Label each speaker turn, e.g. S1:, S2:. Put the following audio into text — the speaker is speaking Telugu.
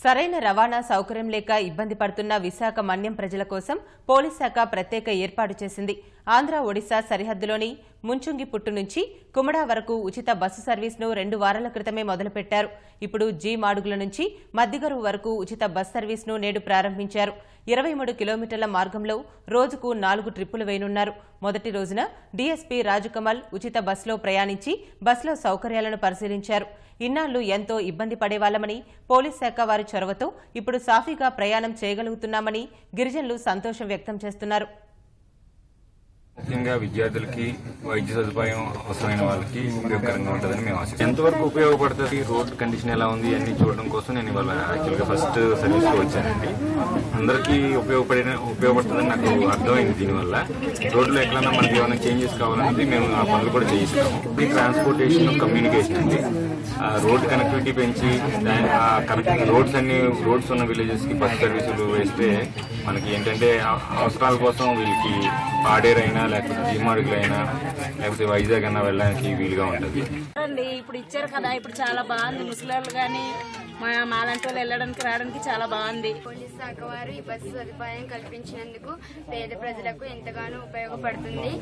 S1: సరైన రవాణా సౌకర్యం లేక ఇబ్బంది పడుతున్న విశాఖ మన్యం ప్రజల కోసం పోలీస్ శాఖ ప్రత్యేక ఏర్పాటు చేసింది. ఆంధ్ర ఒడిశా సరిహద్దులోని ముంచుంగిపుట్టు నుంచి కుమడా వరకు ఉచిత బస్సు సర్వీస్ను 2 వారాల క్రితమే మొదలుపెట్టారు. ఇప్పుడు జీ మాడుగుల నుంచి మద్దిగరు వరకు ఉచిత బస్ సర్వీస్ను నేడు ప్రారంభించారు. 23 కిలోమీటర్ల మార్గంలో రోజుకు 4 ట్రిప్పులు వేయనున్నారు. మొదటి రోజున డీఎస్పీ రాజుకమల్ ఉచిత బస్సులో ప్రయాణించి బస్సులో సౌకర్యాలను పరిశీలించారు. ఇన్నాళ్లు ఎంతో ఇబ్బంది పడేవాళ్లమని, పోలీస్ శాఖ వారి చొరవతో ఇప్పుడు సాఫీగా ప్రయాణం చేయగలుగుతున్నామని గిరిజనులు సంతోషం వ్యక్తం చేస్తున్నారు.
S2: ముఖ్యంగా విద్యార్థులకి వైద్య సదుపాయం అవసరమైన వాళ్ళకి ఉపయోగకరంగా ఉంటుందని మేము ఆశిస్తాం. ఎంతవరకు ఉపయోగపడుతుంది, రోడ్ కండిషన్ ఎలా ఉంది అన్ని చూడడం కోసం నేను ఇవాళ యాక్చువల్గా ఫస్ట్ సర్వీస్ కి వచ్చానండి. అందరికీ ఉపయోగపడుతుందని నాకు అర్థమైంది. దీనివల్ల రోడ్లు ఎట్లన్నా మనకి ఏమైనా చేంజెస్ కావాలనేది మేము ఆ పనులు కూడా చేయిస్తాము. ఇది ట్రాన్స్పోర్టేషన్ కమ్యూనికేషన్ అండి. రోడ్ కనెక్టివిటీ పెంచి రోడ్స్ ఉన్న విలేజెస్ కి బస్ సర్వీసులు వేస్తే మనకి ఏంటంటే అవసరాల కోసం వీళ్ళకి పాడేరైనా లేకపోతే జీమాడుగులైనా లేకపోతే వైజాగ్ అయినా వెళ్ళడానికి వీలుగా ఉంటుంది.
S3: ఇప్పుడు ఇచ్చారు కదా, ఇప్పుడు చాలా బాగుంది. ముసలి కానీ మాలాంటి వాళ్ళు వెళ్ళడానికి రావడానికి చాలా బాగుంది.
S4: పోలీస్ శాఖ వారు ఈ బస్సు సదుపాయం కల్పించినందుకు పేద ప్రజలకు ఎంతగానో ఉపయోగపడుతుంది.